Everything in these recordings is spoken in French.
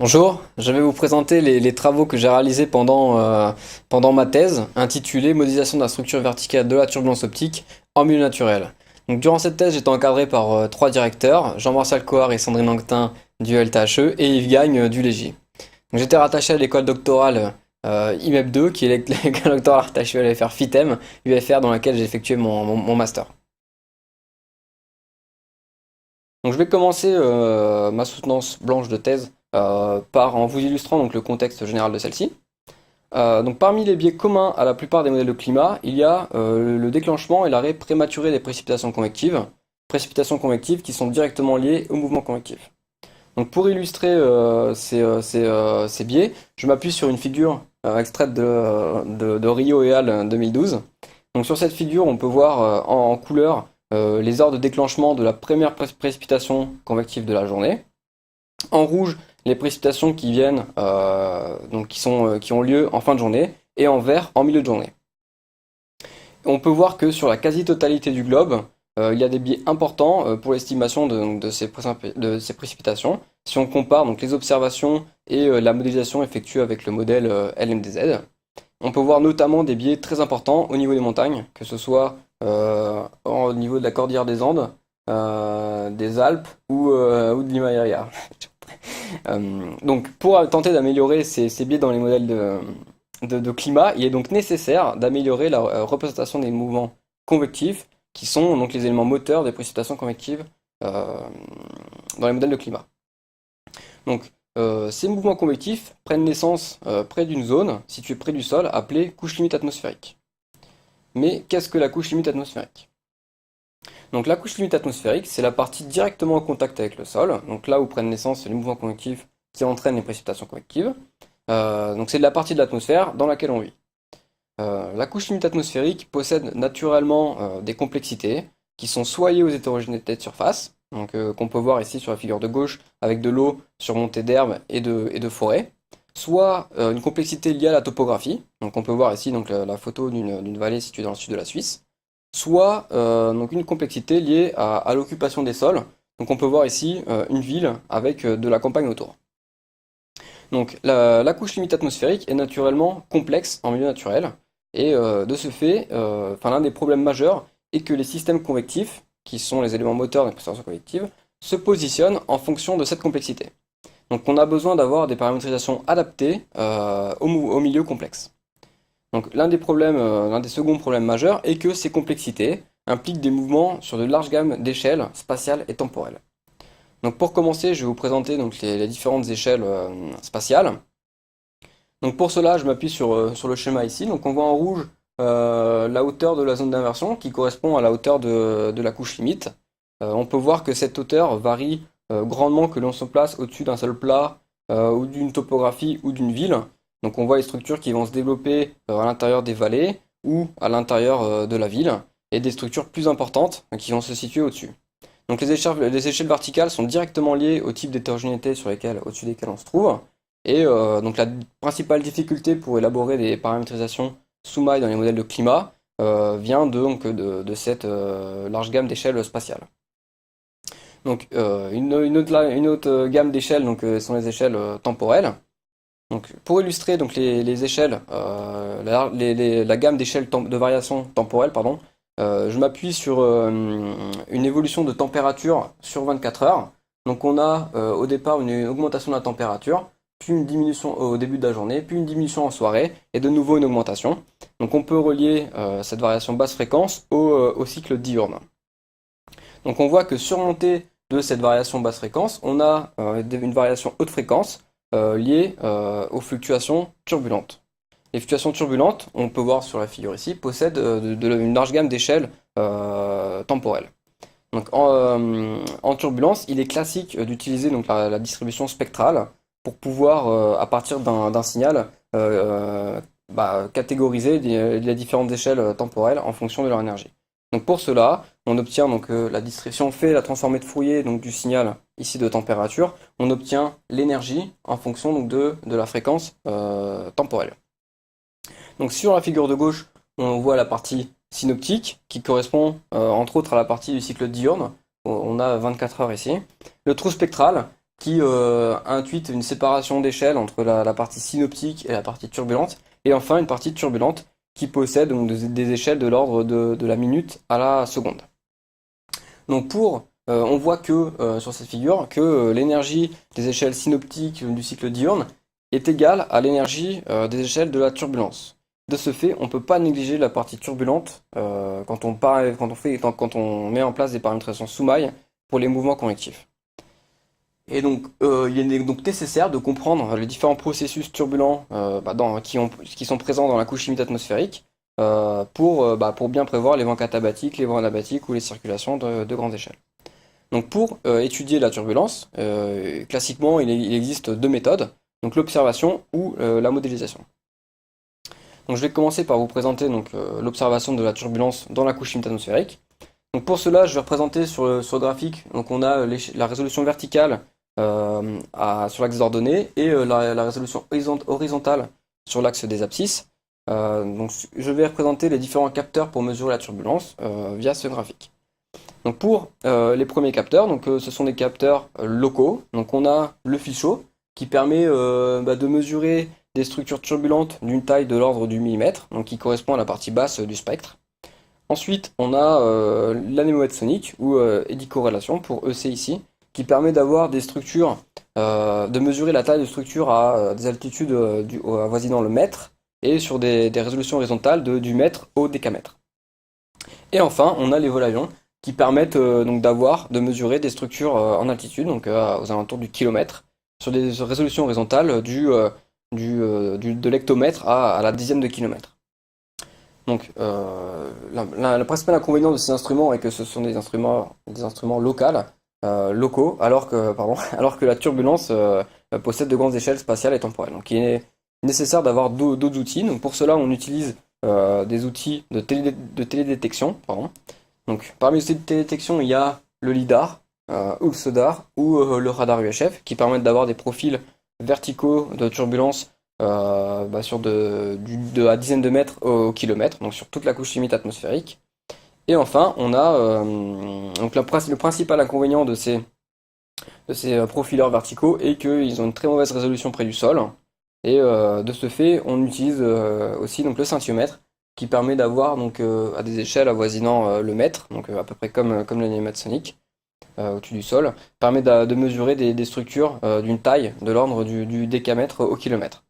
Bonjour, je vais vous présenter les travaux que j'ai réalisés pendant ma thèse, intitulée Modélisation de la structure verticale de la turbulence optique en milieu naturel. Donc, durant cette thèse, j'étais encadré par trois directeurs, Jean-Martial Coard et Sandrine Anquetin du LTHE et Yves Gagne du Légy. Donc, j'étais rattaché à l'école doctorale IMEP 2, qui est l'école doctorale rattachée à l'UFR FITEM, UFR dans laquelle j'ai effectué mon master. Donc, je vais commencer ma soutenance blanche de thèse en vous illustrant donc le contexte général de celle-ci. Donc parmi les biais communs à la plupart des modèles de climat, il y a le déclenchement et l'arrêt prématuré des précipitations convectives qui sont directement liées au mouvement convectif. Donc pour illustrer ces biais, je m'appuie sur une figure extraite de Rio et al. 2012. Donc sur cette figure, on peut voir en couleur les heures de déclenchement de la première précipitation convective de la journée. En rouge, les précipitations qui viennent, qui ont lieu en fin de journée, et en vert en milieu de journée. On peut voir que sur la quasi-totalité du globe, il y a des biais importants pour l'estimation de ces précipitations. Si on compare donc les observations et la modélisation effectuée avec le modèle LMDZ, on peut voir notamment des biais très importants au niveau des montagnes, que ce soit au niveau de la cordillère des Andes, des Alpes ou de l'Himalaya. Donc pour tenter d'améliorer ces biais dans les modèles de climat, il est donc nécessaire d'améliorer la représentation des mouvements convectifs, qui sont donc les éléments moteurs des précipitations convectives dans les modèles de climat. Donc ces mouvements convectifs prennent naissance près d'une zone située près du sol, appelée couche limite atmosphérique. Mais qu'est-ce que la couche limite atmosphérique? Donc la couche limite atmosphérique, c'est la partie directement en contact avec le sol, donc là où prennent naissance les mouvements convectifs qui entraînent les précipitations convectives. Donc c'est la partie de l'atmosphère dans laquelle on vit. La couche limite atmosphérique possède naturellement des complexités qui sont soit liées aux hétérogénéités de surface, donc qu'on peut voir ici sur la figure de gauche avec de l'eau surmontée d'herbes et de forêts, soit une complexité liée à la topographie, donc on peut voir ici donc, la photo d'une vallée située dans le sud de la Suisse, soit donc une complexité liée à l'occupation des sols. Donc on peut voir ici une ville avec de la campagne autour. Donc la couche limite atmosphérique est naturellement complexe en milieu naturel, et de ce fait, l'un des problèmes majeurs est que les systèmes convectifs, qui sont les éléments moteurs des précipitations convectives, se positionnent en fonction de cette complexité. Donc on a besoin d'avoir des paramétrisations adaptées au milieu complexe. Donc l'un des seconds problèmes majeurs est que ces complexités impliquent des mouvements sur de larges gammes d'échelles spatiales et temporelles. Donc pour commencer, je vais vous présenter donc, les différentes échelles spatiales. Donc pour cela, je m'appuie sur le schéma ici. Donc on voit en rouge la hauteur de la zone d'inversion qui correspond à la hauteur de la couche limite. On peut voir que cette hauteur varie grandement que l'on se place au-dessus d'un sol plat ou d'une topographie ou d'une ville. Donc on voit les structures qui vont se développer à l'intérieur des vallées ou à l'intérieur de la ville, et des structures plus importantes qui vont se situer au-dessus. Donc les échelles verticales sont directement liées au type d'hétérogénéité au-dessus desquelles on se trouve, et donc la principale difficulté pour élaborer des paramétrisations sous-mailles dans les modèles de climat vient de cette large gamme d'échelles spatiales. Donc une autre gamme d'échelles sont les échelles temporelles. Donc, pour illustrer donc, les échelles, la gamme d'échelles de variation temporelle, pardon, je m'appuie sur une évolution de température sur 24 heures. Donc on a au départ une augmentation de la température, puis une diminution au début de la journée, puis une diminution en soirée, et de nouveau une augmentation. Donc on peut relier cette variation basse fréquence au cycle diurne. Donc on voit que surmonté de cette variation basse fréquence, on a une variation haute fréquence, liées aux fluctuations turbulentes. Les fluctuations turbulentes, on peut voir sur la figure ici, possèdent une large gamme d'échelles temporelles. Donc en turbulence, il est classique d'utiliser la distribution spectrale pour pouvoir, à partir d'un signal, catégoriser les différentes échelles temporelles en fonction de leur énergie. Donc pour cela, on obtient la distribution fait la transformée de Fourier du signal ici de température, on obtient l'énergie en fonction de la fréquence temporelle. Donc sur la figure de gauche, on voit la partie synoptique qui correspond entre autres à la partie du cycle diurne. On a 24 heures ici. Le trou spectral qui intuite une séparation d'échelle entre la partie synoptique et la partie turbulente, et enfin une partie turbulente qui possède donc des échelles de l'ordre de la minute à la seconde. Donc on voit que sur cette figure que l'énergie des échelles synoptiques du cycle diurne est égale à l'énergie des échelles de la turbulence. De ce fait, on ne peut pas négliger la partie turbulente quand on met en place des paramétrations sous-mailles pour les mouvements convectifs. Et donc, il est donc nécessaire de comprendre les différents processus turbulents qui sont présents dans la couche chimique atmosphérique pour bien prévoir les vents catabatiques, les vents anabatiques ou les circulations de grandes échelles. Donc, pour étudier la turbulence, classiquement, il existe deux méthodes, donc l'observation ou la modélisation. Donc, je vais commencer par vous présenter l'observation de la turbulence dans la couche chimique atmosphérique. Donc, pour cela, je vais représenter sur le graphique, donc on a la résolution verticale sur l'axe d'ordonnées et la résolution horizontale sur l'axe des abscisses. Donc je vais représenter les différents capteurs pour mesurer la turbulence via ce graphique. Donc pour les premiers capteurs, ce sont des capteurs locaux. Donc on a le fil chaud qui permet de mesurer des structures turbulentes d'une taille de l'ordre du millimètre, donc qui correspond à la partie basse du spectre. Ensuite, on a l'anémomètre sonique ou édicorrélation pour EC ici, qui permet d'avoir des structures, de mesurer la taille de structure à des altitudes avoisinant le mètre et sur des résolutions horizontales du mètre au décamètre. Et enfin, on a les volaillons qui permettent de mesurer des structures en altitude, donc aux alentours du kilomètre, sur des résolutions horizontales de l'hectomètre à la dixième de kilomètre. Donc, le principal inconvénient de ces instruments est que ce sont des instruments locaux, alors que la turbulence possède de grandes échelles spatiales et temporelles. Donc, il est nécessaire d'avoir d'autres outils. Donc, pour cela, on utilise des outils de télédétection. Donc, parmi les outils de télédétection, il y a le LIDAR, ou le SODAR, ou le radar UHF, qui permettent d'avoir des profils verticaux de turbulence sur de la dizaine de mètres au kilomètre, donc sur toute la couche chimique atmosphérique. Et enfin, on a le principal inconvénient de ces profileurs verticaux est qu'ils ont une très mauvaise résolution près du sol. Et de ce fait, on utilise aussi donc, le scintiomètre qui permet d'avoir à des échelles avoisinant le mètre, donc à peu près comme l'anémomètre sonique au-dessus du sol, permet de mesurer des structures d'une taille de l'ordre du décamètre au kilomètre.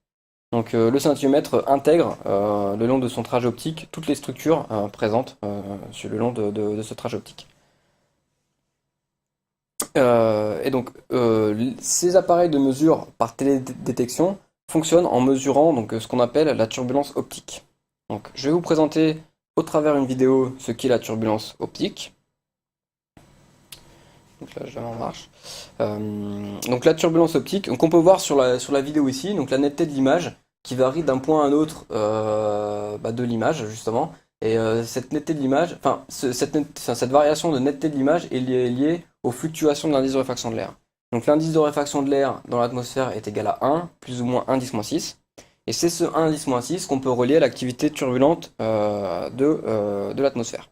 Donc le scintiomètre intègre le long de son trajet optique toutes les structures présentes sur le long de ce trajet optique. Et donc ces appareils de mesure par télédétection fonctionnent en mesurant ce qu'on appelle la turbulence optique. Donc je vais vous présenter au travers une vidéo ce qu'est la turbulence optique. Donc là, je la mets en marche. Donc la turbulence optique, donc on peut voir sur la vidéo ici, donc la netteté de l'image qui varie d'un point à un autre de l'image justement. Et cette netteté de l'image, cette variation de netteté de l'image est liée aux fluctuations de l'indice de réfraction de l'air. Donc l'indice de réfraction de l'air dans l'atmosphère est égal à 1, plus ou moins 1 10-6. Et c'est ce 1 10-6 qu'on peut relier à l'activité turbulente de l'atmosphère.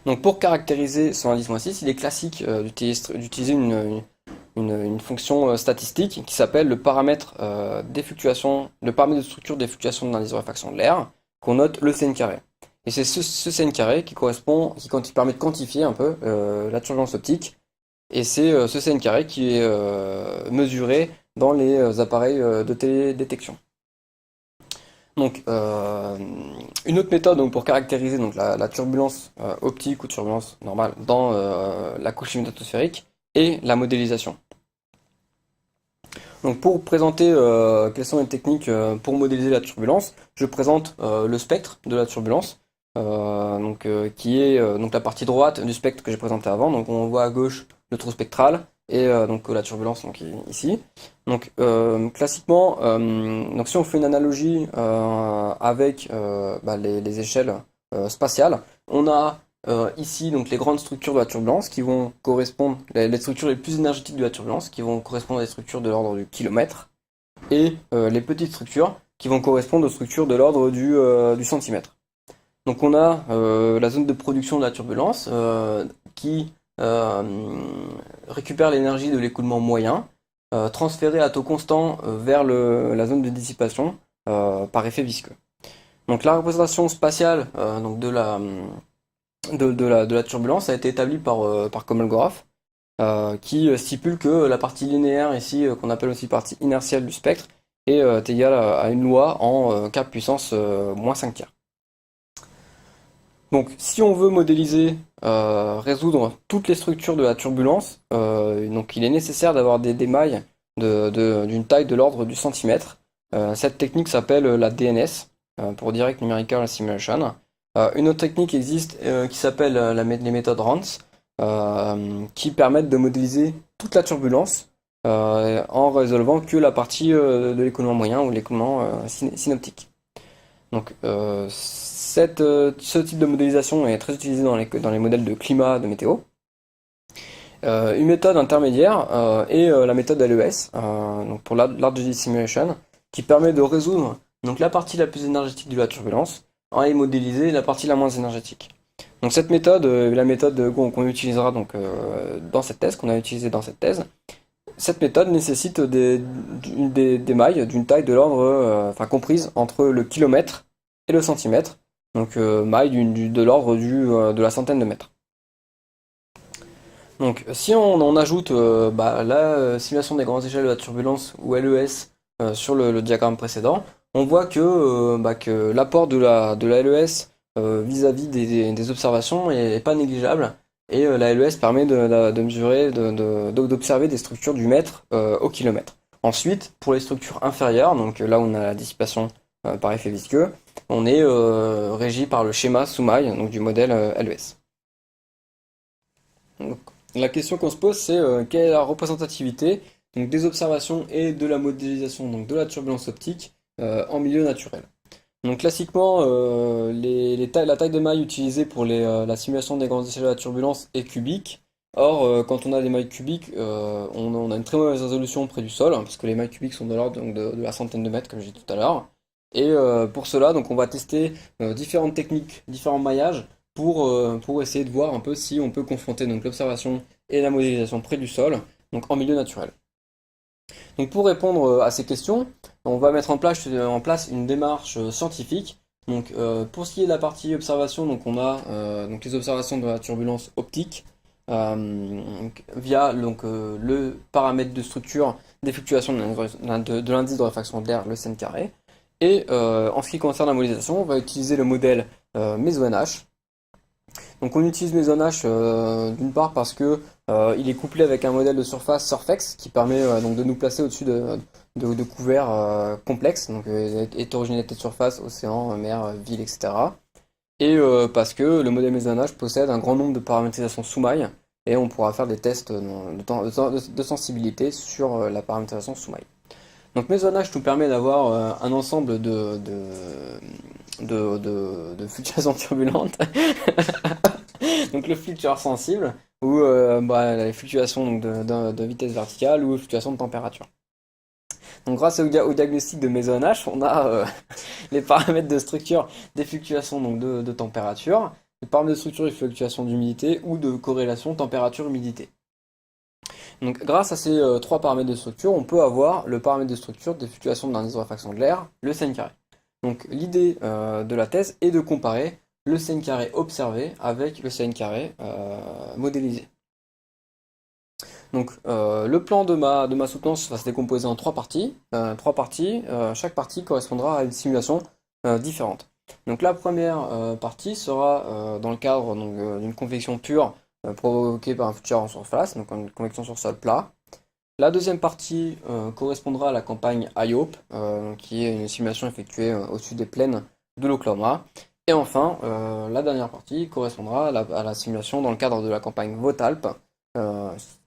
Donc pour caractériser ce 1 10-6, il est classique d'utiliser une fonction statistique qui s'appelle le paramètre de structure des fluctuations de l'indice de réfraction de l'air, qu'on note le CN carré. Et c'est ce CN carré qui permet de quantifier un peu la turbulence optique. Et c'est ce CN carré qui est mesuré dans les appareils de télédétection. Donc, une autre méthode pour caractériser la turbulence optique ou turbulence normale dans la couche chimique atmosphérique est la modélisation. Donc, pour présenter quelles sont les techniques pour modéliser la turbulence, je présente le spectre de la turbulence, qui est la partie droite du spectre que j'ai présenté avant. Donc, on voit à gauche le trou spectral et la turbulence ici. Donc classiquement, si on fait une analogie avec les échelles spatiales, on a ici les grandes structures de la turbulence qui vont correspondre, les structures les plus énergétiques de la turbulence qui vont correspondre à des structures de l'ordre du kilomètre, et les petites structures qui vont correspondre aux structures de l'ordre du centimètre. Donc on a la zone de production de la turbulence qui euh, récupère l'énergie de l'écoulement moyen, transférée à taux constant vers la zone de dissipation par effet visqueux. Donc la représentation spatiale donc de la turbulence a été établie par Kolmogorov, qui stipule que la partie linéaire ici, qu'on appelle aussi partie inertielle du spectre, est égale à une loi en k puissance moins 5 tiers. Donc si on veut modéliser, résoudre toutes les structures de la turbulence, donc il est nécessaire d'avoir des mailles d'une taille de l'ordre du centimètre. Cette technique s'appelle la DNS, pour Direct Numerical Simulation. Une autre technique existe qui s'appelle les méthodes RANS, qui permettent de modéliser toute la turbulence en résolvant que la partie de l'écoulement moyen ou l'écoulement synoptique. Donc ce type de modélisation est très utilisé dans les modèles de climat, de météo. Une méthode intermédiaire est la méthode LES, donc pour Large Simulation, qui permet de résoudre donc, la partie la plus énergétique de la turbulence et modéliser la partie la moins énergétique. Donc cette méthode est la méthode qu'on utilisera donc, dans cette thèse, qu'on a utilisée dans cette thèse. Cette méthode nécessite des mailles d'une taille de l'ordre, comprise entre le kilomètre et le centimètre, donc mailles de l'ordre de la centaine de mètres. Donc si on ajoute la simulation des grandes échelles de la turbulence, ou LES, sur le diagramme précédent, on voit que l'apport de la LES vis-à-vis des observations est pas négligeable, et la LES permet de mesurer, d'observer des structures du mètre au kilomètre. Ensuite, pour les structures inférieures, donc là où on a la dissipation par effet visqueux, on est régi par le schéma Soumaï, donc du modèle LES. Donc, la question qu'on se pose, c'est quelle est la représentativité donc, des observations et de la modélisation donc, de la turbulence optique en milieu naturel. Donc classiquement, la taille de maille utilisée pour la simulation des grandes échelles de la turbulence est cubique. Or, quand on a des mailles cubiques, on a une très mauvaise résolution près du sol, hein, parce que les mailles cubiques sont de l'ordre de la centaine de mètres, comme j'ai dit tout à l'heure. Et pour cela, donc, on va tester différentes techniques, différents maillages, pour essayer de voir un peu si on peut confronter donc, l'observation et la modélisation près du sol, donc en milieu naturel. Donc pour répondre à ces questions, on va mettre en place une démarche scientifique. Donc pour ce qui est de la partie observation, donc on a donc les observations de la turbulence optique via le paramètre de structure des fluctuations de l'indice de réfraction de l'air, le sin carré. Et en ce qui concerne la modélisation, on va utiliser le modèle Meso-NH. Donc on utilise Meso-NH d'une part parce que il est couplé avec un modèle de surface Surfex qui permet donc de nous placer au-dessus de couverts complexes, donc hétérogénéité de surface, océan, mer, ville, etc. Et parce que le modèle Meso-NH possède un grand nombre de paramétrisations sous-mailles et on pourra faire des tests de sensibilité sur la paramétrisation sous-maille. Donc Meso-NH nous permet d'avoir un ensemble de fluctuations turbulentes, donc le fluctuateur sensible, ou les fluctuations donc, de vitesse verticale ou les fluctuations de température. Donc grâce au diagnostic de Meso-NH, on a les paramètres de structure des fluctuations donc, de température, les paramètres de structure des fluctuations d'humidité ou de corrélation température-humidité. Donc grâce à ces trois paramètres de structure, on peut avoir le paramètre de structure des fluctuations de l'indice de réfraction de l'air, le sin carré. Donc l'idée de la thèse est de comparer le sin carré observé avec le sin carré modélisé. Donc le plan de ma soutenance va se décomposer en trois parties. Chaque partie correspondra à une simulation différente. Donc la première partie sera dans le cadre d'une convection pure provoquée par un fluctuateur en surface, donc une convection sur sol plat. La deuxième partie correspondra à la campagne IOPE, qui est une simulation effectuée au-dessus des plaines de l'Oklahoma. Et enfin, la dernière partie correspondra à la simulation dans le cadre de la campagne Votalp,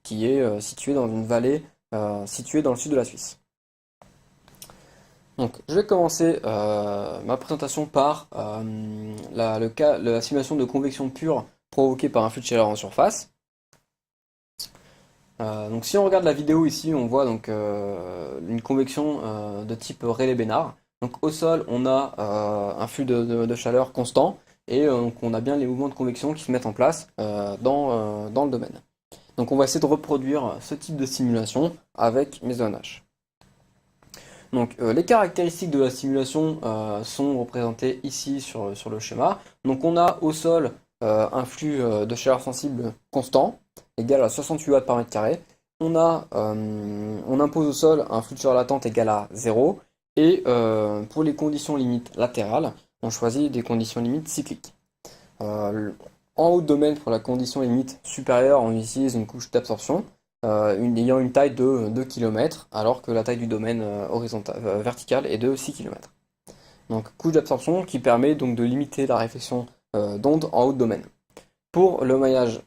qui est située dans une vallée située dans le sud de la Suisse. Donc, je vais commencer ma présentation par la simulation de convection pure provoquée par un flux de chaleur en surface. Donc si on regarde la vidéo ici, on voit donc une convection de type Rayleigh-Bénard. Donc au sol, on a un flux de chaleur constant et donc on a bien les mouvements de convection qui se mettent en place dans le domaine. Donc on va essayer de reproduire ce type de simulation avec MaisonH. Donc les caractéristiques de la simulation sont représentées ici sur le schéma. Donc on a au sol un flux de chaleur sensible constant, égal à 68 watts par mètre carré. On impose au sol un flux de chaleur latente égal à 0. Et pour les conditions limites latérales, on choisit des conditions limites cycliques. En haut de domaine, pour la condition limite supérieure, on utilise une couche d'absorption ayant une taille de 2 km, alors que la taille du domaine vertical est de 6 km. Donc couche d'absorption qui permet donc de limiter la réflexion d'ondes en haut de domaine. Pour le maillage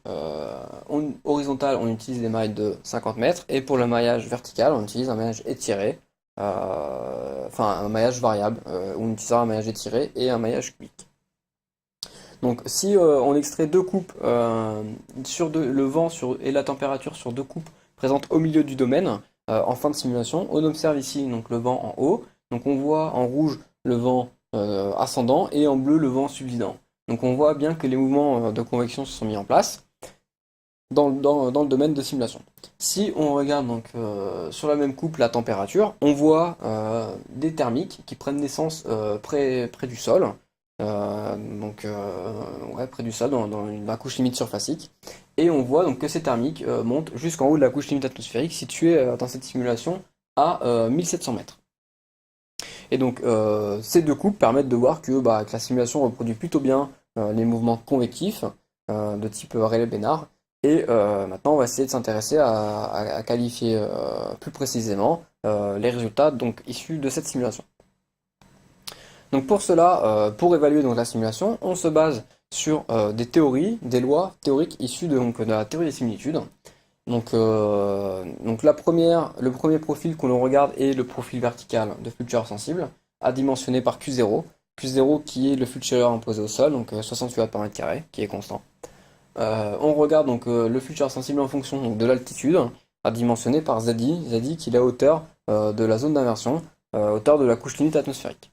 horizontal, on utilise des mailles de 50 mètres, et pour le maillage vertical, on utilise un maillage étiré, enfin un maillage variable, où on utilisera un maillage étiré et un maillage cubique. Donc si on extrait deux coupes le vent et la température sur deux coupes présentes au milieu du domaine en fin de simulation, on observe ici donc le vent en haut. Donc on voit en rouge le vent ascendant et en bleu le vent subsidant. Donc on voit bien que les mouvements de convection se sont mis en place dans le domaine de simulation. Si on regarde donc sur la même coupe la température, on voit des thermiques qui prennent naissance près du sol. Près du sol, dans la couche limite surfacique. Et on voit donc que ces thermiques montent jusqu'en haut de la couche limite atmosphérique, située dans cette simulation à 1700 mètres. Et donc ces deux coupes permettent de voir que la simulation reproduit plutôt bien les mouvements convectifs de type Rayleigh-Bénard. Et maintenant on va essayer de s'intéresser à qualifier plus précisément les résultats donc issus de cette simulation. Donc pour cela, pour évaluer donc la simulation, on se base sur des théories, des lois théoriques issues de la théorie des similitudes. Donc le premier profil que l'on regarde est le profil vertical de flux de chaleur sensible, adimensionné par Q0. Q0 qui est le flux de chaleur imposé au sol, donc 68 watts par mètre carré, qui est constant. On regarde donc le flux de chaleur sensible en fonction de l'altitude, adimensionné par ZI, ZI qui est la hauteur de la zone d'inversion, hauteur de la couche limite atmosphérique.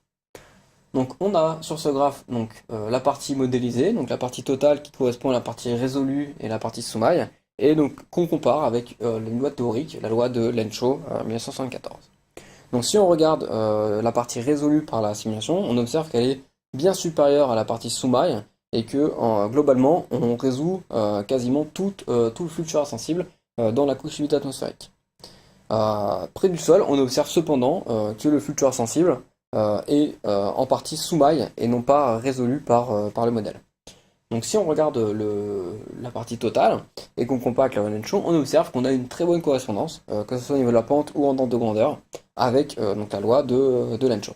Donc on a sur ce graphe la partie modélisée, donc la partie totale qui correspond à la partie résolue et la partie sous-maille, et donc qu'on compare avec une loi théorique, la loi de Lenschow 1974. Donc si on regarde la partie résolue par la simulation, on observe qu'elle est bien supérieure à la partie sous-maille, et que globalement on résout quasiment tout le flux de chaleur sensible dans la couche limite atmosphérique. Près du sol, on observe cependant que le flux de chaleur sensible est en partie sous-maille et non pas résolu par le modèle. Donc si on regarde la partie totale et qu'on compare avec la loi de Lenschow, on observe qu'on a une très bonne correspondance, que ce soit au niveau de la pente ou en ordre de grandeur, avec la loi de Lenschow.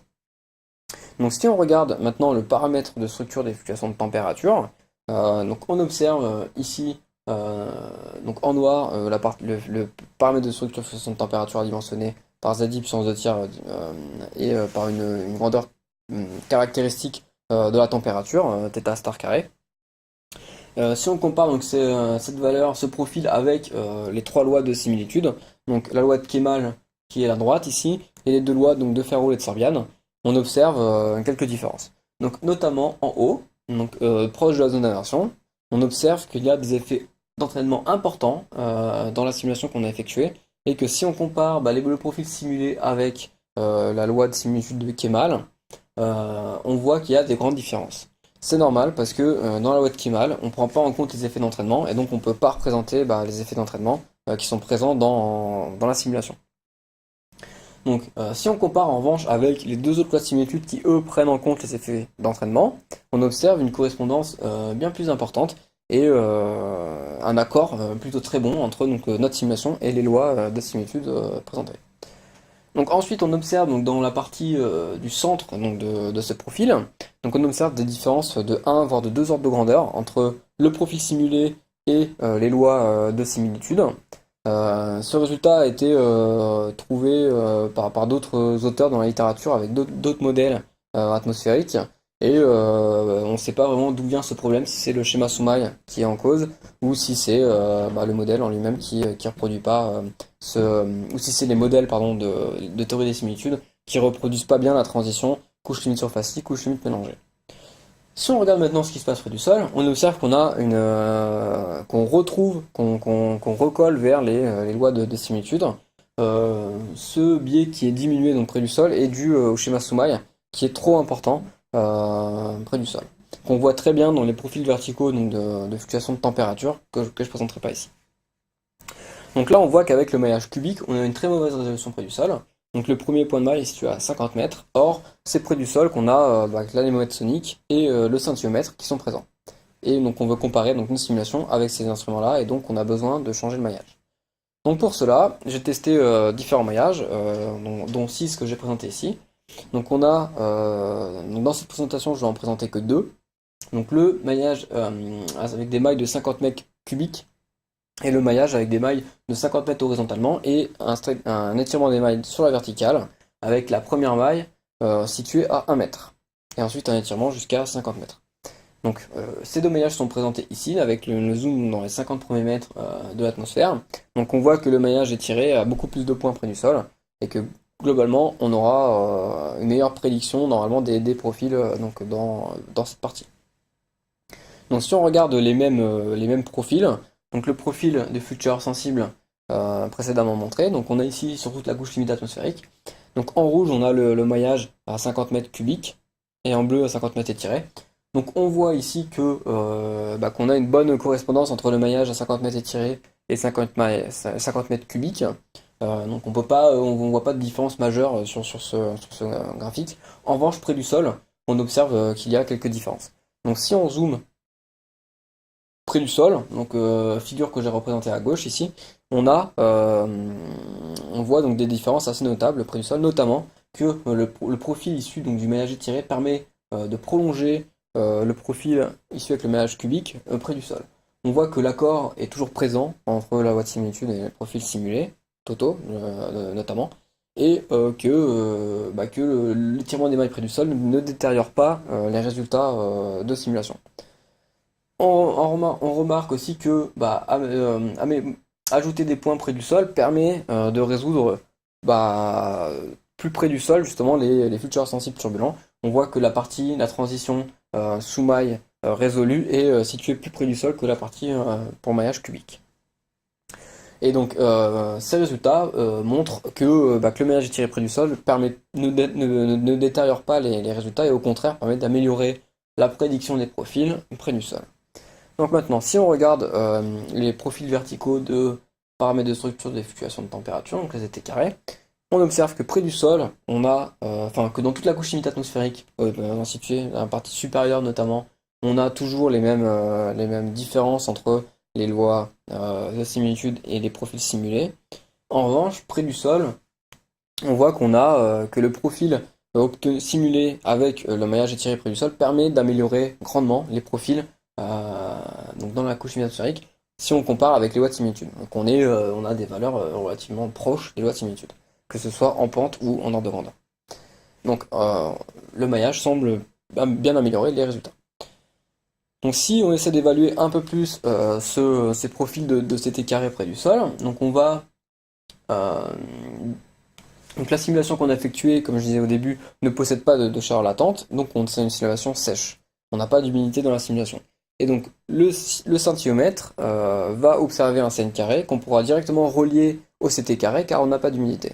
Donc si on regarde maintenant le paramètre de structure des fluctuations de température, on observe ici en noir le paramètre de structure de fluctuation de température adimensionné par ZI puissance 2 tiers et par une grandeur caractéristique de la température, θ star carré. Si on compare donc cette valeur, ce profil avec les trois lois de similitude, donc la loi de Kemal qui est à droite ici, et les deux lois donc de Ferrol et de Sorbian, on observe quelques différences. Donc notamment en haut, proche de la zone d'inversion, on observe qu'il y a des effets d'entraînement importants dans la simulation qu'on a effectuée, et que si on compare le profil simulé avec la loi de similitude de Kemal, on voit qu'il y a des grandes différences. C'est normal parce que dans la loi de Kemal, on ne prend pas en compte les effets d'entraînement, et donc on ne peut pas représenter les effets d'entraînement qui sont présents dans la simulation. Donc si on compare en revanche avec les deux autres lois de similitude qui eux prennent en compte les effets d'entraînement, on observe une correspondance bien plus importante et un accord plutôt très bon entre notre simulation et les lois de similitude présentées. Donc ensuite on observe dans la partie du centre de ce profil, on observe des différences de 1 voire de 2 ordres de grandeur entre le profil simulé et les lois de similitude. Ce résultat a été trouvé par d'autres auteurs dans la littérature avec d'autres modèles atmosphériques, et on ne sait pas vraiment d'où vient ce problème, si c'est le schéma sous-maille qui est en cause, ou si c'est le modèle en lui-même qui reproduit pas ou si c'est les modèles de théorie des similitudes qui reproduisent pas bien la transition couche limite surfacique, couche limite mélangée. Si on regarde maintenant ce qui se passe près du sol, on observe qu'on a qu'on retrouve, qu'on recolle vers les lois de similitude. Ce biais qui est diminué donc près du sol est dû au schéma Soumaï, qui est trop important près du sol. Qu'on voit très bien dans les profils verticaux donc de fluctuation de température que je ne présenterai pas ici. Donc là, on voit qu'avec le maillage cubique, on a une très mauvaise résolution près du sol. Donc le premier point de maille est situé à 50 mètres. Or, c'est près du sol qu'on a l'anémomètre sonique et le scintiomètre qui sont présents. Et donc on veut comparer donc, une simulation avec ces instruments-là, et donc on a besoin de changer le maillage. Donc pour cela, j'ai testé différents maillages, dont 6 que j'ai présentés ici. Donc on a, donc dans cette présentation, je vais en présenter que 2. Donc le maillage avec des mailles de 50 mètres cubiques, et le maillage avec des mailles de 50 mètres horizontalement et un étirement des mailles sur la verticale avec la première maille située à 1 mètre et ensuite un étirement jusqu'à 50 mètres. Donc ces deux maillages sont présentés ici avec le zoom dans les 50 premiers mètres de l'atmosphère. Donc on voit que le maillage est tiré à beaucoup plus de points près du sol et que globalement on aura une meilleure prédiction normalement des profils donc dans cette partie. Donc si on regarde les mêmes profils, donc le profil des fluctueurs sensibles précédemment montré, donc on a ici sur toute la couche limite atmosphérique. Donc en rouge on a le maillage à 50 mètres cubiques et en bleu à 50 mètres étiré. Donc on voit ici que qu'on a une bonne correspondance entre le maillage à 50 mètres étiré et 50 mètres cubiques. Donc on voit pas de différence majeure sur ce graphique. En revanche près du sol, on observe qu'il y a quelques différences. Donc si on zoome près du sol, donc figure que j'ai représentée à gauche ici, on voit donc des différences assez notables près du sol, notamment que le profil issu donc, du maillage étiré permet de prolonger le profil issu avec le maillage cubique près du sol. On voit que l'accord est toujours présent entre la loi de similitude et les profils simulés, totaux notamment, et que l'étirement des mailles près du sol ne détériore pas les résultats de simulation. On remarque aussi que ajouter des points près du sol permet de résoudre plus près du sol justement les fluctueurs sensibles turbulents. On voit que la transition sous-maille résolue est située plus près du sol que la partie pour maillage cubique. Et donc ces résultats montrent que le maillage étiré près du sol ne détériore pas les résultats et au contraire permet d'améliorer la prédiction des profils près du sol. Donc maintenant, si on regarde les profils verticaux de paramètres de structure des fluctuations de température, donc les carrés, on observe que près du sol, on a, que dans toute la couche limite atmosphérique, située dans la partie supérieure notamment, on a toujours les mêmes différences entre les lois de similitude et les profils simulés. En revanche, près du sol, on voit qu'on a que le profil simulé avec le maillage étiré près du sol permet d'améliorer grandement les profils donc dans la couche atmosphérique si on compare avec les lois de similitude. Donc on a des valeurs relativement proches des lois de similitude, que ce soit en pente ou en ordre de grandeur. Donc le maillage semble bien améliorer les résultats. Donc si on essaie d'évaluer un peu plus ces profils de CT carré près du sol, donc on va donc la simulation qu'on a effectuée, comme je disais au début, ne possède pas de chaleur latente, donc c'est une simulation sèche. On n'a pas d'humidité dans la simulation. Et donc le scintiomètre va observer un CN carré qu'on pourra directement relier au CT carré car on n'a pas d'humidité.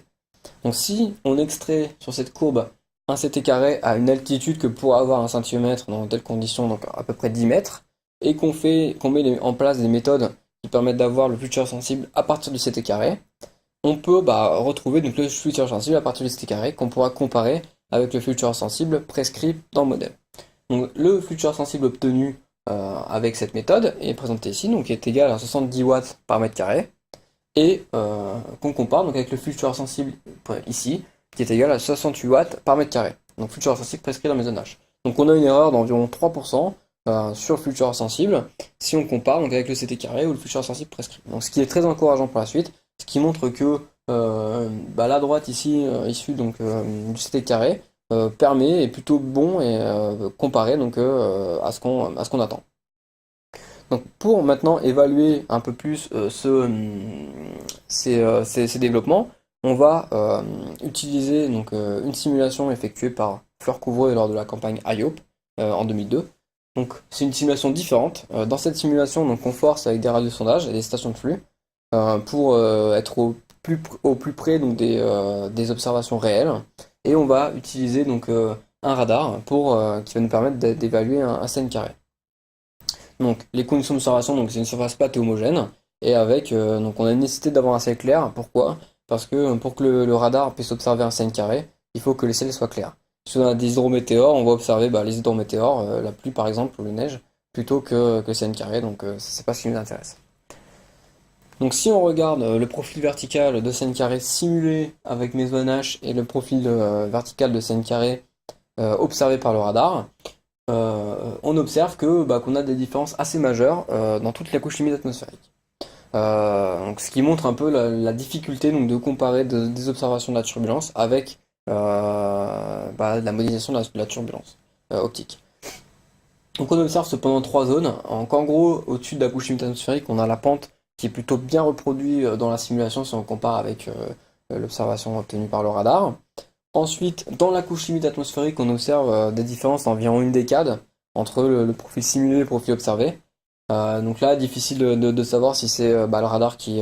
Donc si on extrait sur cette courbe un CT carré à une altitude que pourra avoir un scintiomètre dans telles conditions, donc à peu près 10 mètres, et qu'on met en place des méthodes qui permettent d'avoir le fluctueur sensible à partir du CT carré, on peut retrouver donc, le fluctueur sensible à partir du CT carré qu'on pourra comparer avec le fluctueur sensible prescrit dans le modèle. Donc le fluctueur sensible obtenu avec cette méthode est présenté ici, donc qui est égal à 70 watts par mètre carré, et qu'on compare donc avec le fluctueur sensible ici, qui est égal à 68 watts par mètre carré. Donc fluctueur sensible prescrit dans Maisonnage. Donc on a une erreur d'environ 3% sur le fluctueur sensible, si on compare donc avec le CT carré ou le fluctueur sensible prescrit. Donc ce qui est très encourageant pour la suite, ce qui montre que la droite ici, issue donc du CT carré, est plutôt bon et comparé donc à ce qu'on attend. Donc pour maintenant évaluer un peu plus ces développements, on va utiliser donc une simulation effectuée par Fleur Couvreux lors de la campagne IOP en 2002. Donc c'est une simulation différente. Dans cette simulation, donc, on force avec des radiosondages et des stations de flux pour être au plus près donc, des observations réelles. Et on va utiliser donc, un radar qui va nous permettre d'évaluer un scène carré. Donc les conditions d'observation, donc c'est une surface plate et homogène, et avec donc on a une nécessité d'avoir un ciel clair. Pourquoi? Parce que pour que le radar puisse observer un scène carré, il faut que les ciels soient clairs. Si on a des hydrométéores, on va observer les hydrométéores, la pluie par exemple, ou la neige, plutôt que le scène carré, donc c'est pas ce qui nous intéresse. Donc si on regarde le profil vertical de scène carré simulé avec Meso-NH et le profil vertical de scène carré observé par le radar, on observe qu'on a des différences assez majeures dans toute la couche limite atmosphérique. Donc, ce qui montre un peu la difficulté donc, de comparer des observations de la turbulence avec la modélisation de la turbulence optique. Donc on observe cependant trois zones. Donc, en gros, au-dessus de la couche limite atmosphérique, on a la pente qui est plutôt bien reproduite dans la simulation si on compare avec l'observation obtenue par le radar. Ensuite, dans la couche limite atmosphérique, on observe des différences d'environ une décade entre le profil simulé et le profil observé. Donc là, difficile de savoir si c'est le radar qui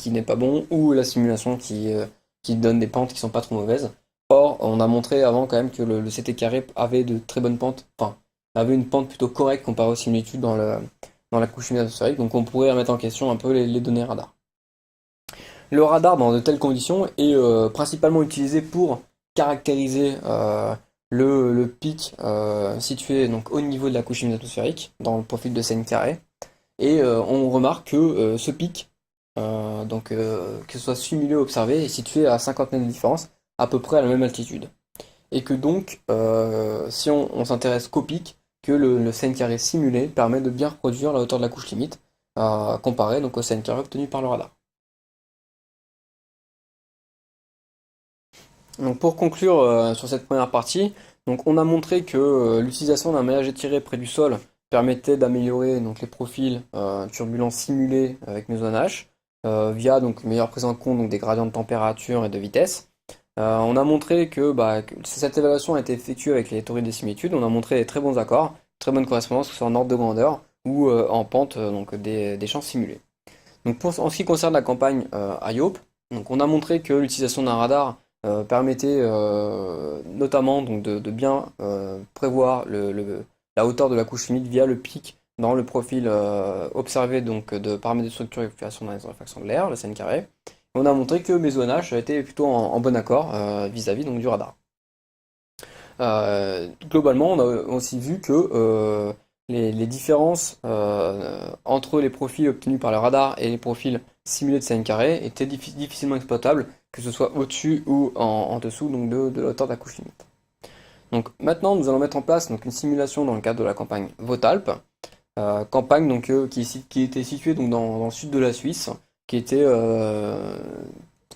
n'est pas bon ou la simulation qui donne des pentes qui sont pas trop mauvaises. Or, on a montré avant quand même que le CT carré avait de très bonnes pentes, enfin, avait une pente plutôt correcte comparée aux similitudes dans la couche limite atmosphérique, donc on pourrait remettre en question un peu les données radar. Le radar, dans de telles conditions, est principalement utilisé pour caractériser le pic situé donc, au niveau de la couche atmosphérique, dans le profil de scène carré. Et on remarque que ce pic, que ce soit simulé ou observé, est situé à 50 mètres de différence, à peu près à la même altitude. Et que donc, si on s'intéresse qu'au pic, que le scène carré simulé permet de bien reproduire la hauteur de la couche limite, comparé donc, au scène carré obtenu par le radar. Donc pour conclure sur cette première partie, donc on a montré que l'utilisation d'un maillage étiré près du sol permettait d'améliorer donc les profils turbulents simulés avec Meso-NH via donc une meilleure prise en compte donc, des gradients de température et de vitesse. On a montré que cette évaluation a été effectuée avec les théories des similitudes. On a montré des très bons accords, très bonne correspondance, que ce soit en ordre de grandeur ou en pente donc des champs simulés. Donc en ce qui concerne la campagne IOP, donc on a montré que l'utilisation d'un radar permettait notamment donc, de bien prévoir la hauteur de la couche limite via le pic dans le profil observé donc, de paramètres de structure et de fluctuation dans les réfractions de l'air, le scène carré. Et on a montré que Meso-NH était plutôt en bon accord vis-à-vis donc, du radar. Globalement, on a aussi vu que les différences entre les profils obtenus par le radar et les profils simulés de scène carré étaient difficilement exploitables, que ce soit au-dessus ou en dessous donc de la hauteur de la couche limite. Donc maintenant, nous allons mettre en place donc, une simulation dans le cadre de la campagne Votalp, campagne donc, qui était située donc, dans le sud de la Suisse, qui était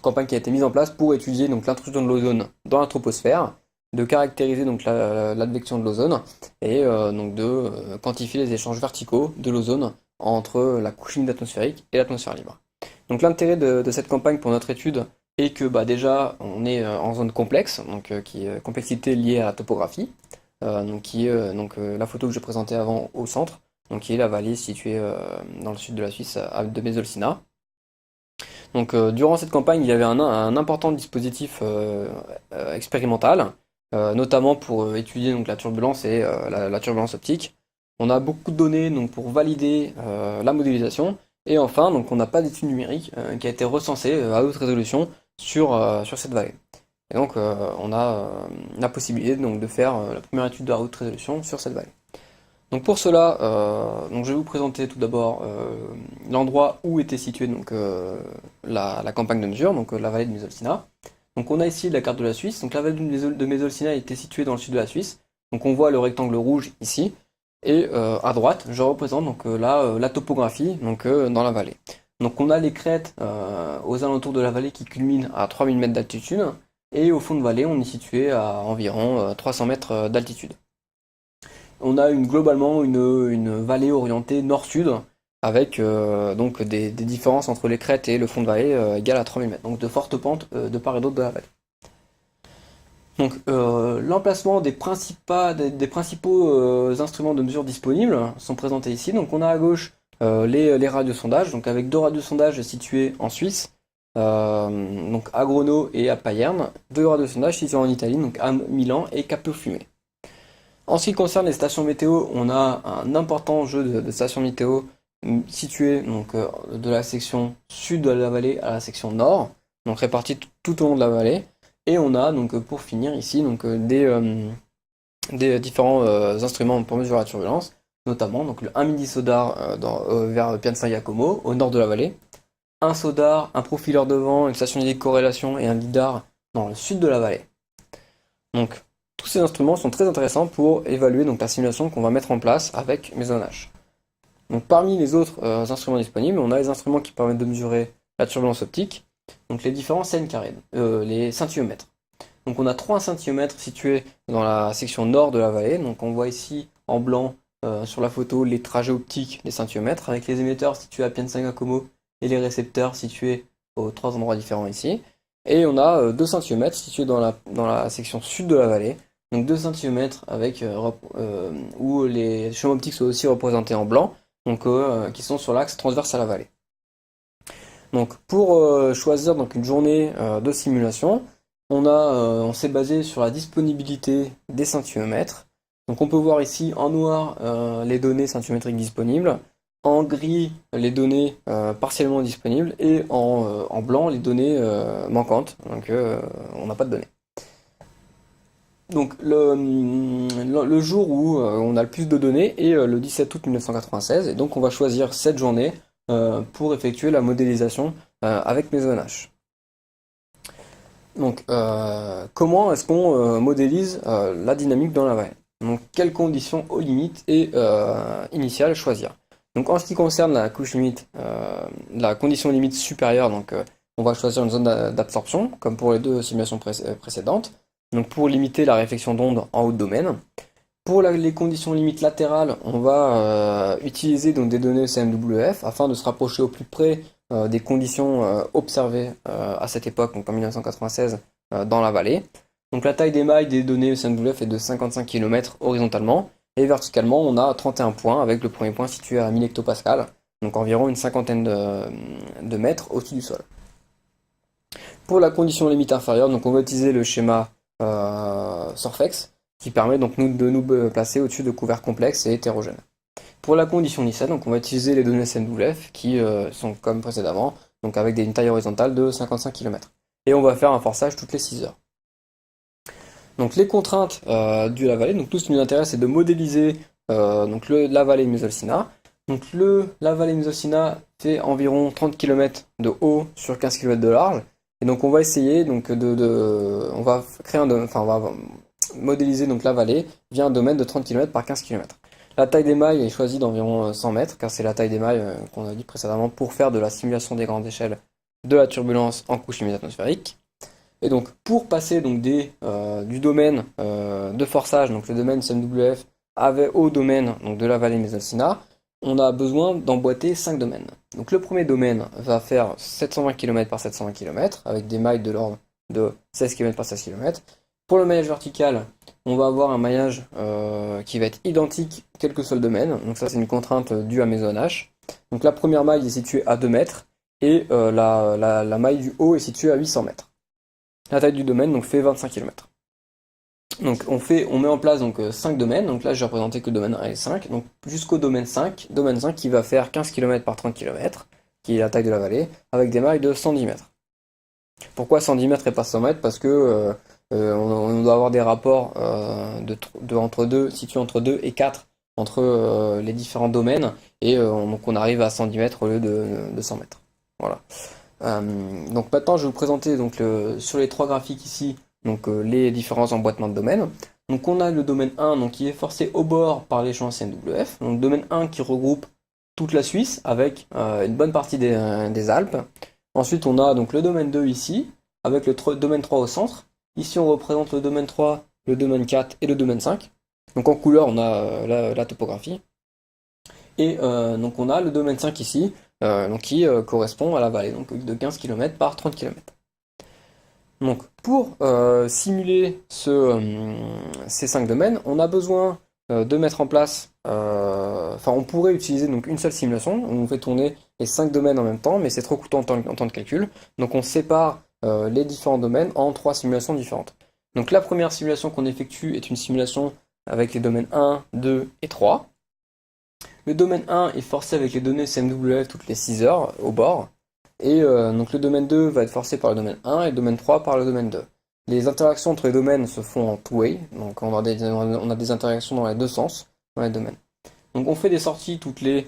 campagne qui a été mise en place pour étudier donc l'intrusion de l'ozone dans la troposphère, de caractériser donc l'advection de l'ozone et donc de quantifier les échanges verticaux de l'ozone entre la couche limite atmosphérique et l'atmosphère libre. Donc l'intérêt de cette campagne pour notre étude est que déjà on est en zone complexe, donc qui est complexité liée à la topographie, donc qui est la photo que je présentais avant au centre, donc qui est la vallée située dans le sud de la Suisse de Mesolcina. Donc durant cette campagne, il y avait un important dispositif expérimental, notamment pour étudier donc, la turbulence et la turbulence optique. On a beaucoup de données donc, pour valider la modélisation. Et enfin, donc, on n'a pas d'étude numérique qui a été recensée à haute résolution sur cette vallée. Et donc on a la possibilité donc, de faire la première étude à haute résolution sur cette vallée. Donc pour cela, donc je vais vous présenter tout d'abord l'endroit où était située donc, la campagne de mesure, donc la vallée de Mesolcina. Donc on a ici la carte de la Suisse, donc la vallée de Mesolcina était située dans le sud de la Suisse, donc on voit le rectangle rouge ici, et à droite je représente donc la topographie donc, dans la vallée. Donc on a les crêtes aux alentours de la vallée qui culminent à 3000 mètres d'altitude, et au fond de vallée on est situé à environ 300 mètres d'altitude. On a globalement une vallée orientée nord-sud, avec donc des différences entre les crêtes et le fond de vallée égales à 3000 mètres. Donc de fortes pentes de part et d'autre de la vallée. Donc l'emplacement des principaux instruments de mesure disponibles sont présentés ici. Donc on a à gauche les radiosondages, donc avec deux radiosondages situés en Suisse, donc à Grono et à Payerne, deux radiosondages situés en Italie, donc à Milan et Capofumé. En ce qui concerne les stations météo, on a un important jeu de stations météo situées donc, de la section sud de la vallée à la section nord, donc réparties tout au long de la vallée. Et on a donc pour finir ici donc, des différents instruments pour mesurer la turbulence, notamment donc, le 1 millisodar vers Piazza Giacomo, au nord de la vallée, un sodar, un profileur de vent, une station de corrélation et un lidar dans le sud de la vallée. Donc tous ces instruments sont très intéressants pour évaluer donc, la simulation qu'on va mettre en place avec Mesonash. Donc parmi les autres instruments disponibles, on a les instruments qui permettent de mesurer la turbulence optique, donc les différents scènes carrées, les scintiomètres. Donc on a trois scintiomètres situés dans la section nord de la vallée. Donc on voit ici en blanc sur la photo les trajets optiques des scintiomètres avec les émetteurs situés à Piazza Giacomo et les récepteurs situés aux trois endroits différents ici. Et on a deux scintiomètres situés dans la section sud de la vallée. Donc deux scintiomètres avec où les chemins optiques sont aussi représentés en blanc, donc qui sont sur l'axe transverse à la vallée. Donc pour choisir donc, une journée de simulation, on s'est basé sur la disponibilité des scintiomètres. Donc on peut voir ici en noir les données scintimétriques disponibles, en gris les données partiellement disponibles et en blanc les données manquantes. Donc on n'a pas de données. Donc le jour où on a le plus de données est le 17 août 1996 et donc on va choisir cette journée pour effectuer la modélisation avec Mesonash. Donc comment est-ce qu'on modélise la dynamique dans la vallée? Donc quelles conditions aux limites et initiales choisir? Donc en ce qui concerne la couche limite, la condition limite supérieure, donc on va choisir une zone d'absorption, comme pour les deux simulations précédentes. Donc pour limiter la réflexion d'ondes en haut de domaine. Pour les conditions limites latérales, on va utiliser donc des données CMWF afin de se rapprocher au plus près des conditions observées à cette époque, donc en 1996, dans la vallée. Donc la taille des mailles des données CMWF est de 55 km horizontalement, et verticalement on a 31 points, avec le premier point situé à 1000 hectopascales, donc environ une cinquantaine de mètres au-dessus du sol. Pour la condition limite inférieure, donc on va utiliser le schéma Surfex, qui permet donc de nous placer au-dessus de couverts complexes et hétérogènes. Pour la condition initiale, donc on va utiliser les données CMWF qui sont comme précédemment, donc avec une taille horizontale de 55 km. Et on va faire un forçage toutes les 6 heures. Donc les contraintes de la vallée, donc tout ce qui nous intéresse c'est de modéliser donc la vallée de Mesolcina. Donc la vallée de Mesolcina fait environ 30 km de haut sur 15 km de large. Et donc on va essayer donc on va créer on va modéliser donc la vallée via un domaine de 30 km par 15 km. La taille des mailles est choisie d'environ 100 mètres, car c'est la taille des mailles qu'on a dit précédemment pour faire de la simulation des grandes échelles de la turbulence en couche limite atmosphérique. Et donc pour passer donc du domaine de forçage, donc le domaine CMWF, au domaine donc, de la vallée Mesolcina, on a besoin d'emboîter 5 domaines. Donc le premier domaine va faire 720 km par 720 km, avec des mailles de l'ordre de 16 km par 16 km. Pour le maillage vertical, on va avoir un maillage qui va être identique quel que soit le domaine. Donc ça c'est une contrainte due à Mesonash. Donc la première maille est située à 2 mètres et la maille du haut est située à 800 mètres. La taille du domaine donc fait 25 km. Donc on met en place donc 5 domaines, donc là j'ai représenté que le domaine 1 et 5, donc jusqu'au domaine 5 qui va faire 15 km par 30 km, qui est la taille de la vallée, avec des mailles de 110 mètres. Pourquoi 110 mètres et pas 100 mètres? Parce que on doit avoir des rapports situés entre 2 et 4 entre les différents domaines, et donc on arrive à 110 mètres au lieu de 100 mètres. Voilà. Donc maintenant je vais vous présenter donc, sur les trois graphiques ici donc, les différents emboîtements de domaines. Donc on a le domaine 1 donc, qui est forcé au bord par l'échelon CMWF. Donc domaine 1 qui regroupe toute la Suisse avec une bonne partie des Alpes. Ensuite on a donc le domaine 2 ici avec le domaine 3 au centre. Ici on représente le domaine 3, le domaine 4 et le domaine 5. Donc en couleur on a la topographie. Et donc on a le domaine 5 ici, donc qui correspond à la vallée donc de 15 km par 30 km. Donc pour simuler ces 5 domaines, on a besoin de mettre en place, enfin on pourrait utiliser donc une seule simulation, on fait tourner les 5 domaines en même temps, mais c'est trop coûteux en temps de calcul, donc on sépare les différents domaines en 3 simulations différentes. Donc la première simulation qu'on effectue est une simulation avec les domaines 1, 2 et 3. Le domaine 1 est forcé avec les données CMWF toutes les 6 heures au bord. Et donc le domaine 2 va être forcé par le domaine 1 et le domaine 3 par le domaine 2. Les interactions entre les domaines se font en two-way, donc on a des interactions dans les deux sens dans les domaines. Donc on fait des sorties toutes les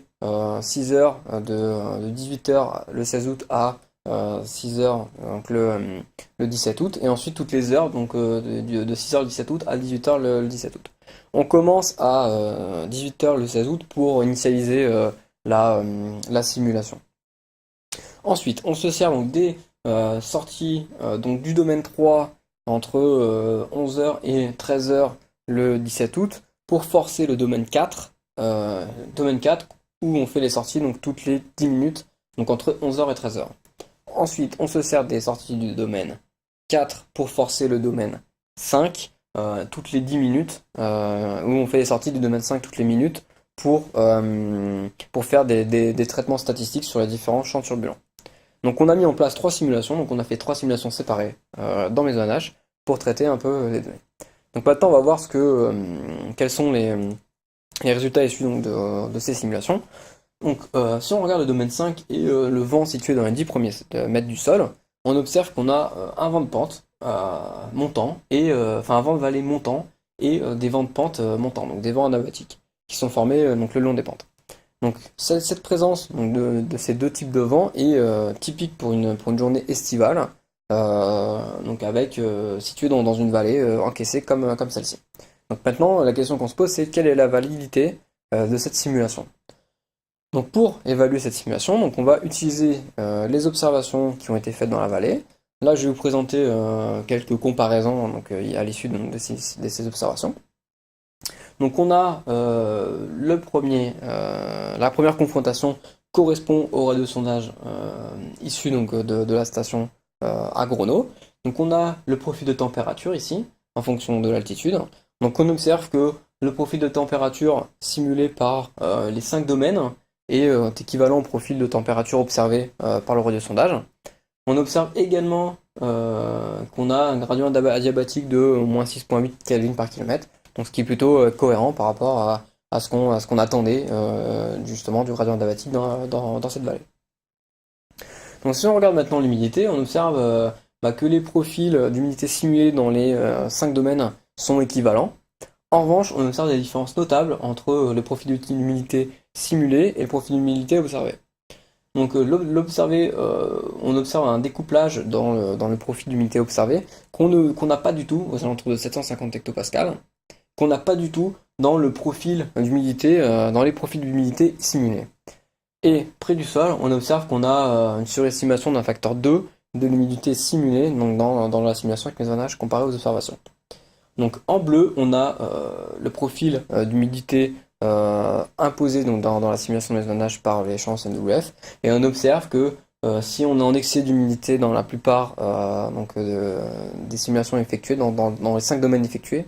6 heures de 18 heures le 16 août à 6 heures donc le 17 août, et ensuite toutes les heures donc de 6 heures le 17 août à 18 heures le 17 août. On commence à 18 heures le 16 août pour initialiser la simulation. Ensuite, on se sert donc des sorties donc du domaine 3 entre 11 heures et 13 heures le 17 août pour forcer le domaine 4, où on fait les sorties donc toutes les 10 minutes, donc entre 11 heures et 13 heures. Ensuite, on se sert des sorties du domaine 4 pour forcer le domaine 5 toutes les 10 minutes, où on fait les sorties du domaine 5 toutes les minutes pour faire des traitements statistiques sur les différents champs turbulents. Donc on a mis en place 3 simulations, donc on a fait 3 simulations séparées dans MaisonNH pour traiter un peu les données. Donc maintenant on va voir quels sont les résultats issus donc, de ces simulations. Donc si on regarde le domaine 5 et le vent situé dans les 10 premiers mètres du sol, on observe qu'on a un vent de pente montant, et enfin un vent de vallée montant et des vents de pente montants, donc des vents anabatiques, qui sont formés donc le long des pentes. Donc cette présence donc, de ces deux types de vents est typique pour une journée estivale, donc située dans une vallée encaissée comme celle-ci. Donc maintenant, la question qu'on se pose, c'est quelle est la validité de cette simulation. Donc pour évaluer cette simulation, donc on va utiliser les observations qui ont été faites dans la vallée. Là, je vais vous présenter quelques comparaisons donc, à l'issue de ces observations. Donc on a la première confrontation correspond au radiosondage issu donc, de la station à Grono. Donc on a le profil de température ici, en fonction de l'altitude. Donc on observe que le profil de température simulé par les 5 domaines est équivalent au profil de température observé par le radiosondage. On observe également qu'on a un gradient adiabatique de moins 6,8 Kelvin par kilomètre, donc ce qui est plutôt cohérent par rapport à ce qu'on attendait justement du gradient adiabatique dans cette vallée. Donc si on regarde maintenant l'humidité, on observe que les profils d'humidité simulés dans les 5 domaines sont équivalents. En revanche, on observe des différences notables entre le profil d'humidité simulé et le profil d'humidité observé. Donc on observe un découplage dans le profil d'humidité observé qu'on n'a pas du tout aux alentours de 750 hectopascales, qu'on n'a pas du tout dans le profil d'humidité, dans les profils d'humidité simulés. Et près du sol, on observe qu'on a une surestimation d'un facteur 2 de l'humidité simulée, donc dans la simulation avec MaisonNH comparée aux observations. Donc en bleu, on a le profil d'humidité imposé donc, dans la simulation de MaisonNH par les champs CMWF, et on observe que si on est en excès d'humidité dans la plupart des simulations effectuées, dans les 5 domaines effectués,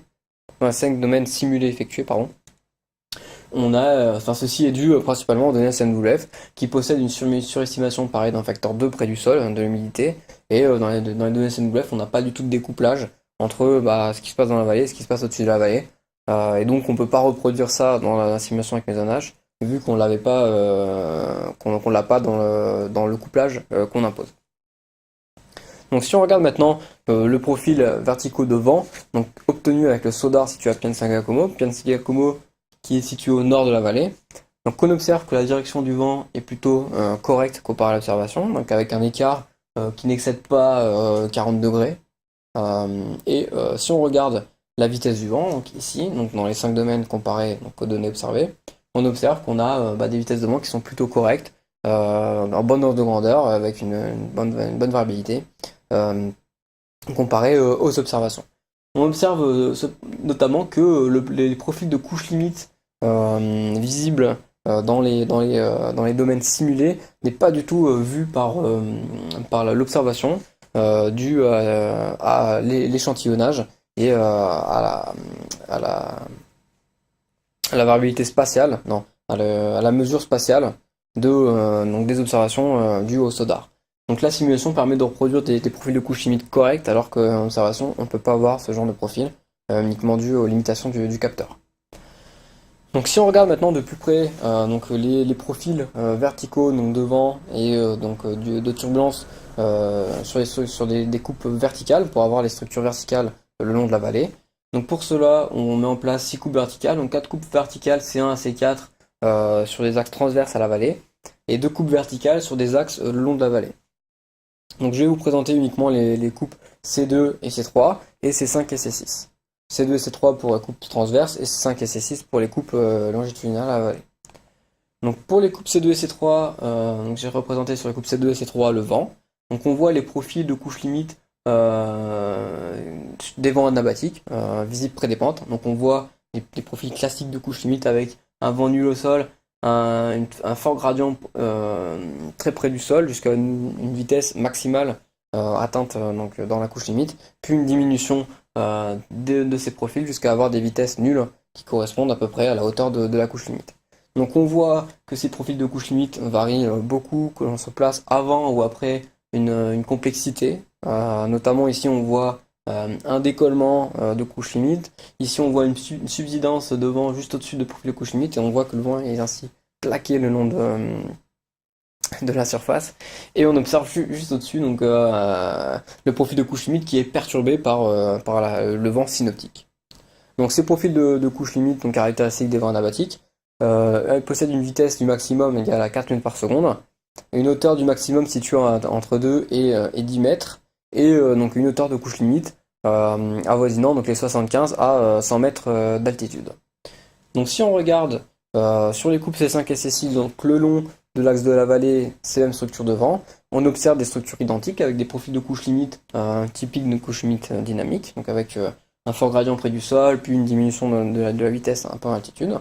dans les 5 domaines simulés effectués, pardon, ceci est dû principalement aux données CMWF qui possèdent une surestimation pareil d'un facteur 2 près du sol de l'humidité, et dans les données CMWF on n'a pas du tout de découplage entre ce qui se passe dans la vallée et ce qui se passe au-dessus de la vallée, et donc on peut pas reproduire ça dans la simulation avec MaisonNH vu qu'on l'avait pas qu'on l'a pas dans le couplage qu'on impose. Donc si on regarde maintenant le profil verticaux de vent donc obtenu avec le SODAR situé à Pienza-Giacomo qui est situé au nord de la vallée. Donc on observe que la direction du vent est plutôt correcte comparée à l'observation, donc avec un écart qui n'excède pas 40 degrés. Si on regarde la vitesse du vent, donc ici, donc dans les 5 domaines comparés donc, aux données observées, on observe qu'on a des vitesses de vent qui sont plutôt correctes, en bonne ordre de grandeur, avec une bonne variabilité, comparée aux observations. On observe notamment que les profils de couches limites visibles dans les domaines simulés n'est pas du tout vu par l'observation. dû à l'échantillonnage et à la, à la variabilité spatiale, non, à la mesure spatiale donc des observations dues au SODAR. Donc la simulation permet de reproduire des profils de couches limites corrects, alors qu'en observation, on ne peut pas avoir ce genre de profil, uniquement dû aux limitations du capteur. Donc si on regarde maintenant de plus près donc les profils verticaux donc devant et de turbulence sur des coupes verticales pour avoir les structures verticales le long de la vallée. Donc pour cela, on met en place 6 coupes verticales, donc 4 coupes verticales C1 à C4 sur des axes transverses à la vallée et 2 coupes verticales sur des axes le long de la vallée. Donc je vais vous présenter uniquement les coupes C2 et C3 et C5 et C6. C2 et C3 pour la coupe transverse et C5 et C6 pour les coupes longitudinales à la vallée. Donc pour les coupes C2 et C3, j'ai représenté sur les coupes C2 et C3 le vent. Donc on voit les profils de couches limites des vents anabatiques visibles près des pentes. Donc on voit les profils classiques de couches limites avec un vent nul au sol, un fort gradient très près du sol jusqu'à une vitesse maximale atteinte donc dans la couche limite, puis une diminution de ces profils jusqu'à avoir des vitesses nulles qui correspondent à peu près à la hauteur de la couche limite. Donc on voit que ces profils de couche limite varient beaucoup, que l'on se place avant ou après une complexité. Notamment ici on voit un décollement de couche limite. Ici on voit une subsidence de vent juste au-dessus de profil de couche limite et on voit que le vent est ainsi plaqué le long de la surface. Et on observe juste au-dessus donc le profil de couche limite qui est perturbé par le vent synoptique. Donc ces profils de couche limite, donc caractéristiques des vents anabatiques, elles possèdent une vitesse du maximum égale à 4 mètres par seconde, une hauteur du maximum située entre 2 et 10 mètres, et donc une hauteur de couche limite avoisinant donc les 75 à 100 mètres d'altitude. Donc si on regarde sur les coupes C5 et C6, donc le long de l'axe de la vallée, c'est la même structure de vent, on observe des structures identiques avec des profils de couche limite typiques de couche limite dynamique, donc avec un fort gradient près du sol, puis une diminution de la vitesse un peu en altitude.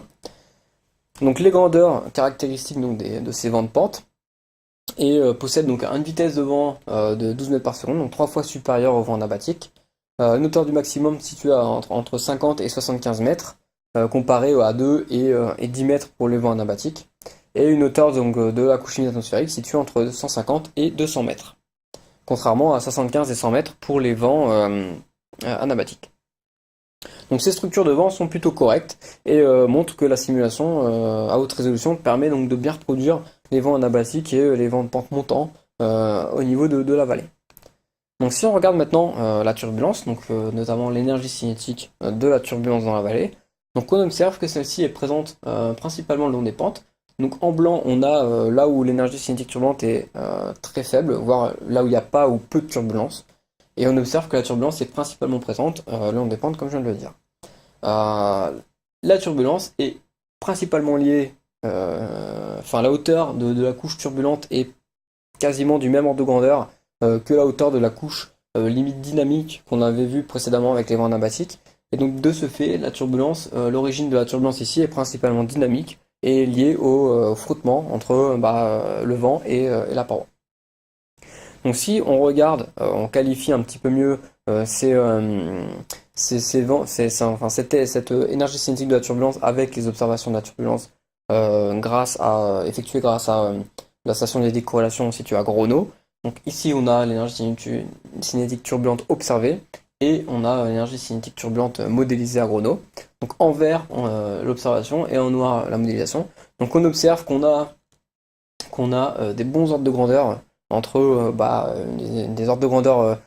Donc les grandeurs caractéristiques donc, de ces vents de pente et possèdent donc une vitesse de vent de 12 mètres par seconde, donc 3 fois supérieure au vent anabatique, une hauteur du maximum située entre 50 et 75 mètres, comparée à 2 et 10 mètres pour les vents anabatiques, et une hauteur donc, de la couche limite atmosphérique située entre 150 et 200 mètres, contrairement à 75 et 100 mètres pour les vents anabatiques. Donc ces structures de vent sont plutôt correctes et montrent que la simulation à haute résolution permet donc de bien reproduire les vents anabatiques et les vents de pente montant au niveau de la vallée. Donc si on regarde maintenant la turbulence, donc notamment l'énergie cinétique de la turbulence dans la vallée, donc on observe que celle-ci est présente principalement le long des pentes. Donc en blanc, on a là où l'énergie cinétique turbulente est très faible, voire là où il n'y a pas ou peu de turbulence. Et on observe que la turbulence est principalement présente le long des pentes, comme je viens de le dire. La turbulence est principalement liée, la hauteur de la couche turbulente est quasiment du même ordre de grandeur que la hauteur de la couche limite dynamique qu'on avait vue précédemment avec les vents anabatiques. Et donc de ce fait, la turbulence, l'origine de la turbulence ici est principalement dynamique et liée au frottement entre le vent et la paroi. Donc si on regarde, on qualifie un petit peu mieux cette énergie cinétique de la turbulence avec les observations de la turbulence effectuées grâce à la station de décorrélation située à Grono. Donc ici on a l'énergie cinétique turbulente observée et on a l'énergie cinétique turbulente modélisée à Grono. Donc en vert l'observation et en noir la modélisation. Donc on observe qu'on a des bons ordres de grandeur entre des ordres de grandeur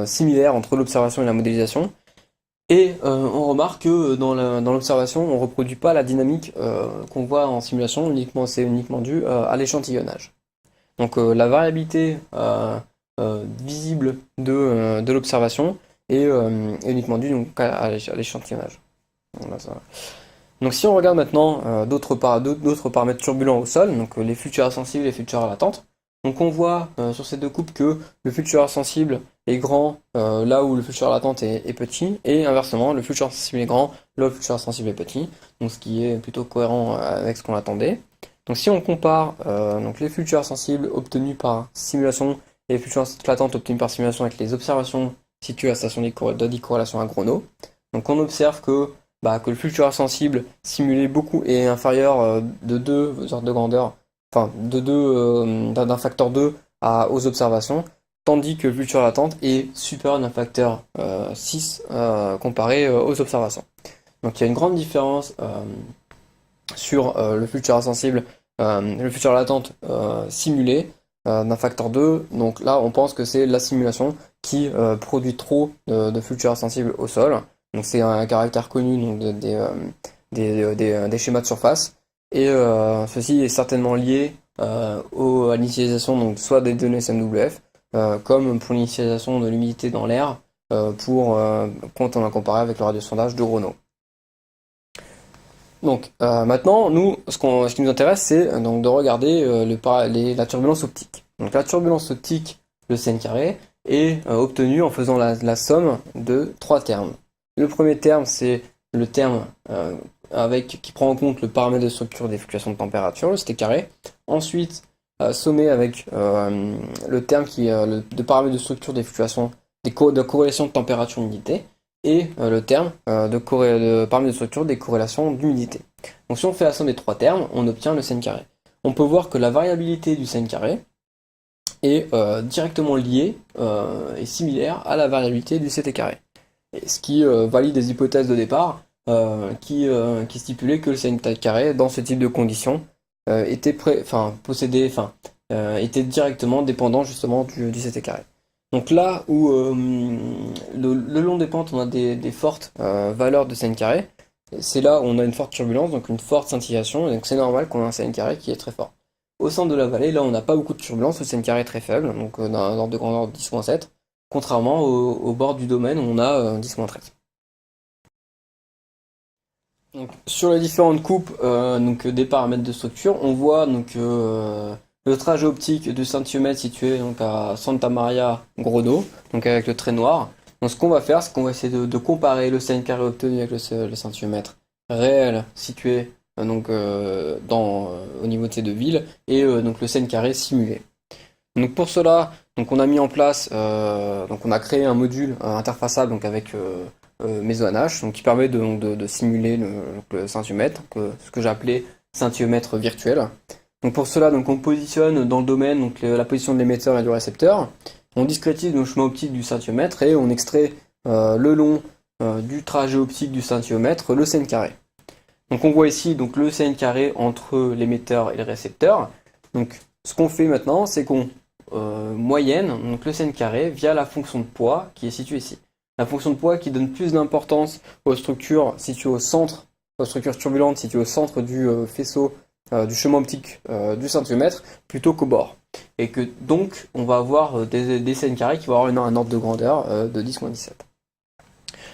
similaires entre l'observation et la modélisation. Et on remarque que dans l'observation, on ne reproduit pas la dynamique qu'on voit en simulation, c'est uniquement dû à l'échantillonnage. Donc la variabilité visible de l'observation est uniquement due donc, à l'échantillonnage. Voilà, ça. Donc si on regarde maintenant d'autres paramètres turbulents au sol, donc les fluctuations sensibles et les fluctuations latentes, donc on voit sur ces deux coupes que le fluctuateur sensible est grand là où le fluctuateur latente est petit, et inversement, le fluctuateur sensible est grand là où le fluctuateur sensible est petit, donc ce qui est plutôt cohérent avec ce qu'on attendait. Donc si on compare donc les fluctuateurs sensibles obtenus par simulation les futures latentes obtenues par simulation avec les observations situées à la station de corrélation agrono. Donc on observe que le fluctuateur sensible simulé beaucoup est inférieur de 2 ordres de grandeur, enfin d'un facteur 2 aux observations, tandis que le fluctuateur latente est supérieur d'un facteur 6 comparé aux observations. Donc il y a une grande différence sur le fluctuateur sensible, le fluctuateur latente simulé d'un facteur 2. Donc là on pense que c'est la simulation qui produit trop de fluctuateurs sensibles au sol. Donc c'est un caractère connu donc, des schémas de surface. Et ceci est certainement lié à l'initialisation donc soit des données SMWF, comme pour l'initialisation de l'humidité dans l'air, quand on a comparé avec le radiosondage de Renault. Donc maintenant, nous, ce qui nous intéresse, c'est donc de regarder la turbulence optique. Donc la turbulence optique, le sin carré, est obtenue en faisant la somme de 3 termes. Le premier terme, c'est le terme qui prend en compte le paramètre de structure des fluctuations de température, le Ct carré. Ensuite, sommé avec le terme de paramètre de structure des fluctuations de corrélation de température humidité et le terme de paramètre de structure des corrélations d'humidité. Donc si on fait la somme des 3 termes, on obtient le sin carré. On peut voir que la variabilité du sin carré est directement liée et similaire à la variabilité du Ct carré. Et ce qui valide des hypothèses de départ qui stipulaient que le sin carré, dans ce type de conditions, était directement dépendant justement du Ct carré. Donc là où le long des pentes on a des fortes valeurs de sin carré, c'est là où on a une forte turbulence, donc une forte scintillation, et donc c'est normal qu'on ait un sin carré qui est très fort. Au centre de la vallée, là on n'a pas beaucoup de turbulence, le sin carré est très faible, donc dans un ordre de grandeur 10-7, contrairement au bord du domaine où on a 10-13. Donc, sur les différentes coupes des paramètres de structure, on voit le trajet optique du centiomètre situé donc, à Santa Maria Grono, donc avec le trait noir. Donc ce qu'on va faire, c'est qu'on va essayer de comparer le sin carré obtenu avec le centiomètre réel situé au niveau de ces deux villes et donc le sin carré simulé. Donc pour cela, on a mis en place, on a créé un module interfaçable donc avec MesoNH, donc qui permet de simuler le centiomètre, ce que j'ai appelé centiomètre virtuel. Donc pour cela, on positionne dans le domaine la position de l'émetteur et du récepteur. On discrétise le chemin optique du centiomètre et on extrait le long du trajet optique du centiomètre le sin carré. Donc on voit ici le sin carré entre l'émetteur et le récepteur. Donc ce qu'on fait maintenant, c'est qu'on moyenne le sin carré via la fonction de poids qui est située ici. La fonction de poids qui donne plus d'importance aux structures situées au centre, aux structures turbulentes situées au centre du faisceau du chemin optique du centiomètre plutôt qu'au bord. Et que donc on va avoir des sin carrés qui vont avoir un ordre de grandeur de 10-17.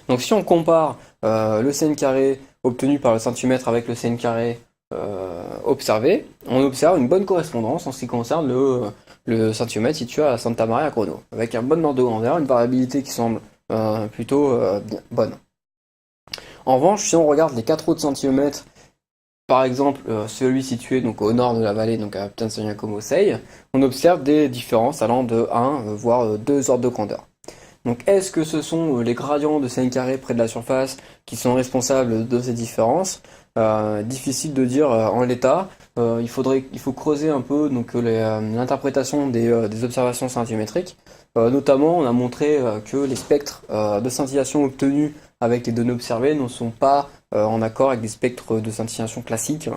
Donc si on compare le sin carré obtenu par le centiomètre avec le sin carré observé, on observe une bonne correspondance en ce qui concerne le centiomètre situé à Santa Maria Grono, avec un bon ordre de grandeur, une variabilité qui semble plutôt bonne. En revanche, si on regarde les 4 autres centiomètres, par exemple celui situé au nord de la vallée, donc à Pitanzoniaco-Mosei, on observe des différences allant de 1 voire 2 ordres de grandeur. Donc est-ce que ce sont les gradients de sin carré près de la surface qui sont responsables de ces différences? Difficile de dire en l'état. Il faut creuser un peu l'interprétation des observations scintilliométriques. Notamment, on a montré que les spectres de scintillation obtenus avec les données observées ne sont pas en accord avec des spectres de scintillation classiques.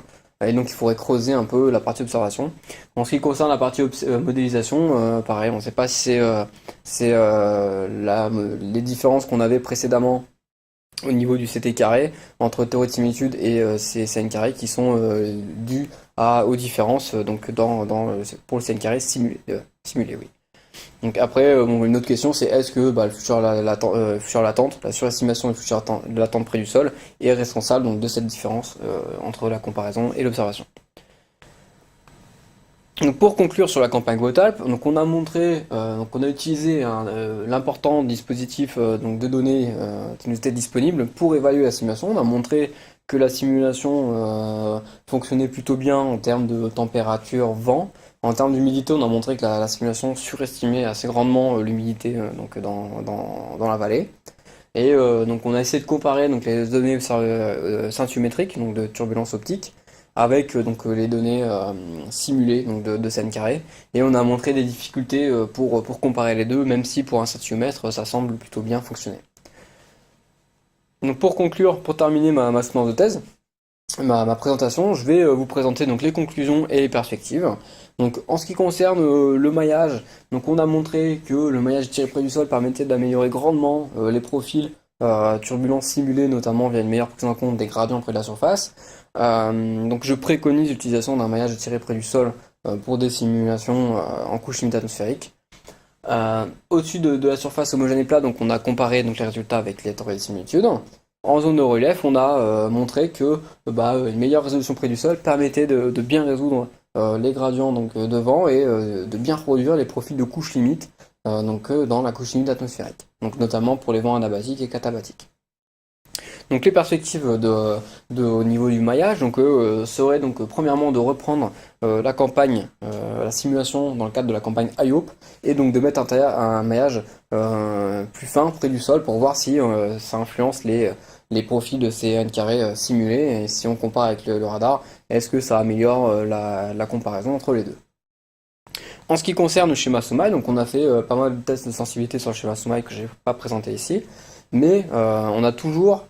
Et donc il faudrait creuser un peu la partie observation. En ce qui concerne la partie modélisation, pareil, on ne sait pas si c'est les différences qu'on avait précédemment au niveau du Ct carré entre théorie de similitude et ces sin carrés qui sont dues aux différences pour le sin carré simulé, oui. Donc après, une autre question, c'est est-ce que le futur latente, la surestimation du futur latente près du sol est responsable de cette différence entre la comparaison et l'observation. Donc pour conclure sur la campagne Guotalp, on a montré, on a utilisé l'important dispositif de données qui nous était disponible pour évaluer la simulation. On a montré que la simulation fonctionnait plutôt bien en termes de température, vent. En termes d'humidité, on a montré que la simulation surestimait assez grandement l'humidité donc dans la vallée. Et donc on a essayé de comparer donc les données scintillométriques, donc de turbulence optique, avec donc les données simulées donc de scène carrée, et on a montré des difficultés pour comparer les deux, même si pour un scintiomètre ça semble plutôt bien fonctionner. Donc pour conclure, pour terminer ma soutenance de thèse, ma présentation, je vais vous présenter donc les conclusions et les perspectives. Donc en ce qui concerne le maillage, donc on a montré que le maillage tiré près du sol permettait d'améliorer grandement les profils turbulents simulés, notamment via une meilleure prise en compte des gradients près de la surface. Donc je préconise l'utilisation d'un maillage tiré près du sol pour des simulations en couche limite atmosphérique. Au-dessus de la surface homogène et plat, donc on a comparé donc, les résultats avec les théories de similitude. En zone de relief, on a montré que une meilleure résolution près du sol permettait de bien résoudre les gradients donc, de vent et de bien reproduire les profils de couches limites dans la couche limite atmosphérique, donc notamment pour les vents anabatiques et catabatiques. Donc les perspectives au niveau du maillage seraient donc premièrement de reprendre la campagne, la simulation dans le cadre de la campagne IOP, et donc de mettre un maillage plus fin près du sol pour voir si ça influence les profils de ces n carrés simulés, et si on compare avec le radar, est-ce que ça améliore la comparaison entre les deux. En ce qui concerne le schéma Soumaï, donc on a fait pas mal de tests de sensibilité sur le schéma Soumaï que je n'ai pas présenté ici, mais on a toujours,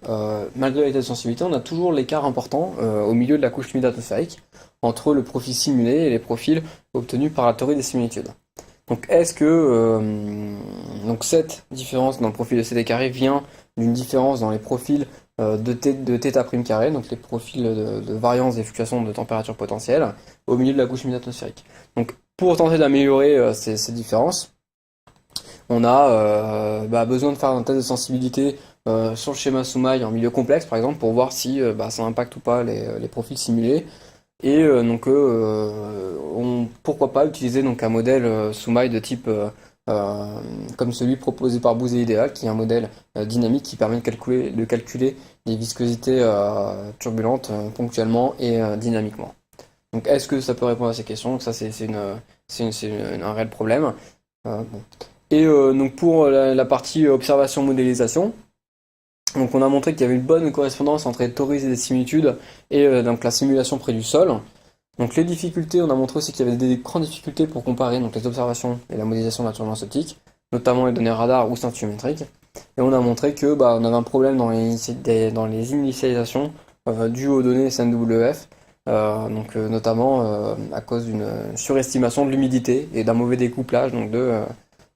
malgré les tests de sensibilité, on a toujours l'écart important au milieu de la couche limite atmosphérique entre le profil simulé et les profils obtenus par la théorie des similitudes. Donc est-ce que cette différence dans le profil de CD carré vient d'une différence dans les profils de θ' carré, donc les profils de variance des fluctuations de température potentielle au milieu de la couche limite atmosphérique. Donc pour tenter d'améliorer ces différences, on a besoin de faire un test de sensibilité sur le schéma Soumaï en milieu complexe par exemple pour voir si ça impacte ou pas les profils simulés. Et pourquoi pas utiliser donc un modèle Soumaï de type comme celui proposé par Bouzé Idéal, qui est un modèle dynamique qui permet de calculer les viscosités turbulentes ponctuellement et dynamiquement. Donc est-ce que ça peut répondre à ces questions? Donc ça c'est un réel problème. Bon. Et donc pour la partie observation-modélisation, donc on a montré qu'il y avait une bonne correspondance entre les théories et les similitudes et donc la simulation près du sol. Donc les difficultés, on a montré aussi qu'il y avait des grandes difficultés pour comparer donc les observations et la modélisation de la turbulence optique, notamment les données radar ou scintillométriques. Et on a montré que on avait un problème dans les initialisations dues aux données SNWF, notamment à cause d'une surestimation de l'humidité et d'un mauvais découplage donc de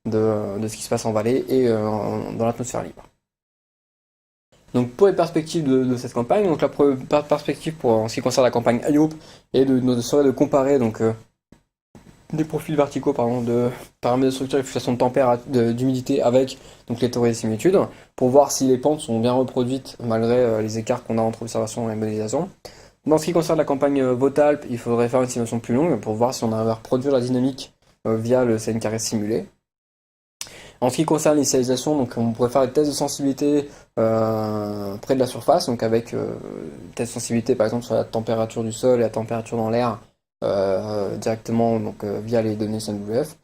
ce qui se passe en vallée et dans l'atmosphère libre. Donc pour les perspectives de cette campagne, donc la perspective en ce qui concerne la campagne IOP serait de comparer donc des profils verticaux de paramètres de structure et fluctuation de température, d'humidité avec donc les théories des similitudes pour voir si les pentes sont bien reproduites malgré les écarts qu'on a entre observation et modélisation. Dans ce qui concerne la campagne Votalp, il faudrait faire une simulation plus longue pour voir si on arrive à reproduire la dynamique via le CN carré simulé. En ce qui concerne l'initialisation, donc on pourrait faire des tests de sensibilité près de la surface, donc avec tests de sensibilité par exemple sur la température du sol et la température dans l'air directement donc via les données SNWF.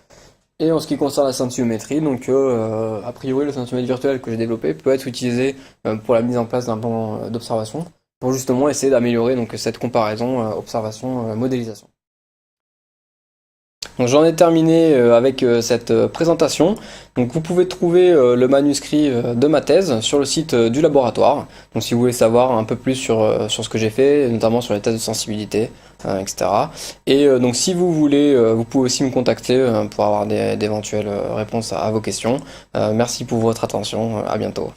Et en ce qui concerne la scintillométrie, donc a priori le scintiomètre virtuel que j'ai développé peut être utilisé pour la mise en place d'un plan d'observation pour justement essayer d'améliorer donc cette comparaison observation-modélisation. Donc j'en ai terminé avec cette présentation. Donc vous pouvez trouver le manuscrit de ma thèse sur le site du laboratoire. Donc si vous voulez savoir un peu plus sur ce que j'ai fait, notamment sur les tests de sensibilité, etc. Et donc si vous voulez, vous pouvez aussi me contacter pour avoir d'éventuelles réponses à vos questions. Merci pour votre attention, à bientôt.